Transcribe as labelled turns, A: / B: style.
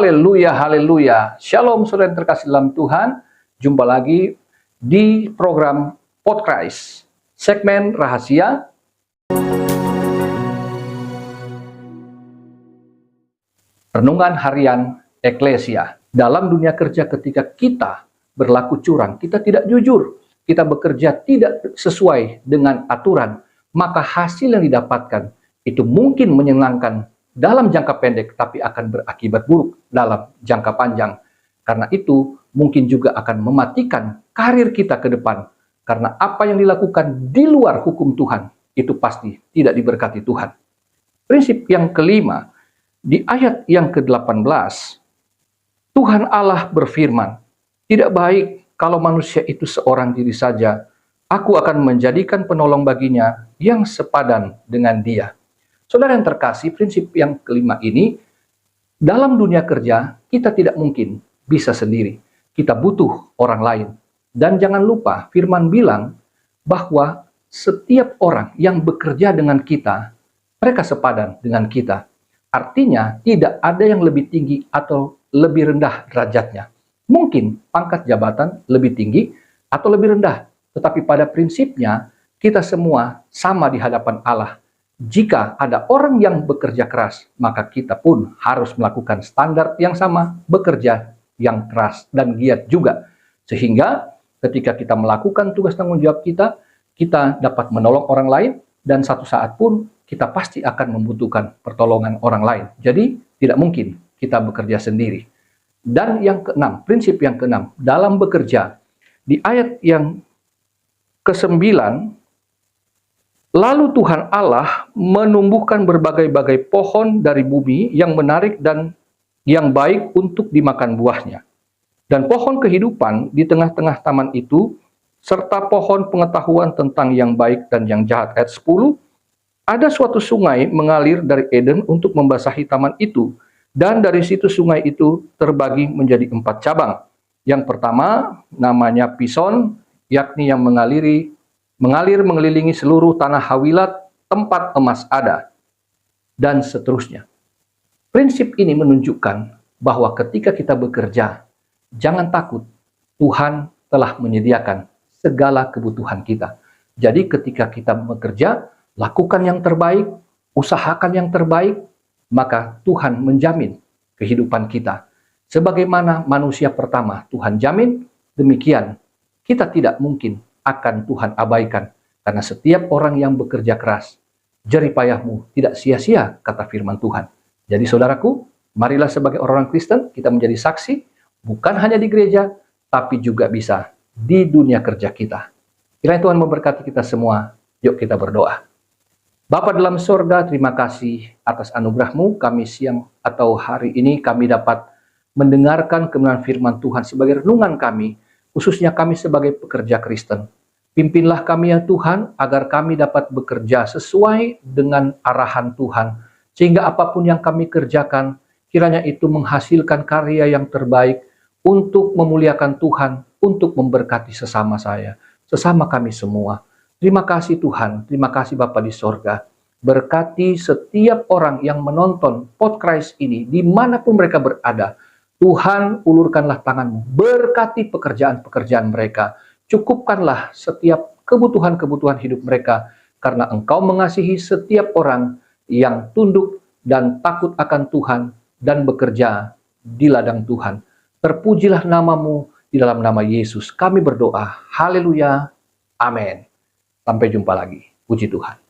A: Haleluya, haleluya. Shalom saudara yang terkasih dalam Tuhan. Jumpa lagi di program Podcast, segmen rahasia. Renungan harian Eklesia. Dalam dunia kerja ketika kita berlaku curang, kita tidak jujur, kita bekerja tidak sesuai dengan aturan, maka hasil yang didapatkan itu mungkin menyenangkan dalam jangka pendek, tapi akan berakibat buruk dalam jangka panjang. Karena itu, mungkin juga akan mematikan karir kita ke depan. Karena apa yang dilakukan di luar hukum Tuhan, itu pasti tidak diberkati Tuhan. Prinsip yang kelima, di ayat yang ke-18, Tuhan Allah berfirman, "Tidak baik kalau manusia itu seorang diri saja. Aku akan menjadikan penolong baginya yang sepadan dengan dia." Saudara yang terkasih, prinsip yang kelima ini, dalam dunia kerja, kita tidak mungkin bisa sendiri. Kita butuh orang lain. Dan jangan lupa, firman bilang bahwa setiap orang yang bekerja dengan kita, mereka sepadan dengan kita. Artinya, tidak ada yang lebih tinggi atau lebih rendah derajatnya. Mungkin pangkat jabatan lebih tinggi atau lebih rendah. Tetapi pada prinsipnya, kita semua sama di hadapan Allah. Jika ada orang yang bekerja keras, maka kita pun harus melakukan standar yang sama, bekerja yang keras dan giat juga. Sehingga ketika kita melakukan tugas tanggung jawab kita, kita dapat menolong orang lain, dan satu saat pun kita pasti akan membutuhkan pertolongan orang lain. Jadi tidak mungkin kita bekerja sendiri. Dan yang keenam, prinsip yang keenam, dalam bekerja, di ayat yang ke-9, lalu Tuhan Allah menumbuhkan berbagai-bagai pohon dari bumi yang menarik dan yang baik untuk dimakan buahnya. Dan pohon kehidupan di tengah-tengah taman itu, serta pohon pengetahuan tentang yang baik dan yang jahat. Ayat 10, ada suatu sungai mengalir dari Eden untuk membasahi taman itu. Dan dari situ sungai itu terbagi menjadi 4 cabang. Yang pertama namanya Pison, yakni yang mengalir mengelilingi seluruh tanah Hawilat, tempat emas ada, dan seterusnya. Prinsip ini menunjukkan bahwa ketika kita bekerja, jangan takut, Tuhan telah menyediakan segala kebutuhan kita. Jadi ketika kita bekerja, lakukan yang terbaik, usahakan yang terbaik, maka Tuhan menjamin kehidupan kita. Sebagaimana manusia pertama Tuhan jamin, demikian kita tidak mungkin akan Tuhan abaikan. Karena setiap orang yang bekerja keras, jerih payahmu tidak sia-sia, kata firman Tuhan. Jadi saudaraku, marilah sebagai orang Kristen kita menjadi saksi, bukan hanya di gereja, tapi juga bisa di dunia kerja kita. Kiranya Tuhan memberkati kita semua. Yuk kita berdoa. Bapa dalam sorga, terima kasih atas anugerah-Mu. Kami siang atau hari ini kami dapat mendengarkan kebenaran firman Tuhan sebagai renungan kami, khususnya kami sebagai pekerja Kristen. Pimpinlah kami ya Tuhan, agar kami dapat bekerja sesuai dengan arahan Tuhan. Sehingga apapun yang kami kerjakan, kiranya itu menghasilkan karya yang terbaik untuk memuliakan Tuhan, untuk memberkati sesama sesama kami semua. Terima kasih Tuhan, terima kasih Bapa di sorga. Berkati setiap orang yang menonton podcast ini, dimanapun mereka berada. Tuhan, ulurkanlah tangan-Mu, berkati pekerjaan-pekerjaan mereka. Cukupkanlah setiap kebutuhan-kebutuhan hidup mereka, karena Engkau mengasihi setiap orang yang tunduk dan takut akan Tuhan dan bekerja di ladang Tuhan. Terpujilah nama-Mu, di dalam nama Yesus kami berdoa. Haleluya. Amin. Sampai jumpa lagi. Puji Tuhan.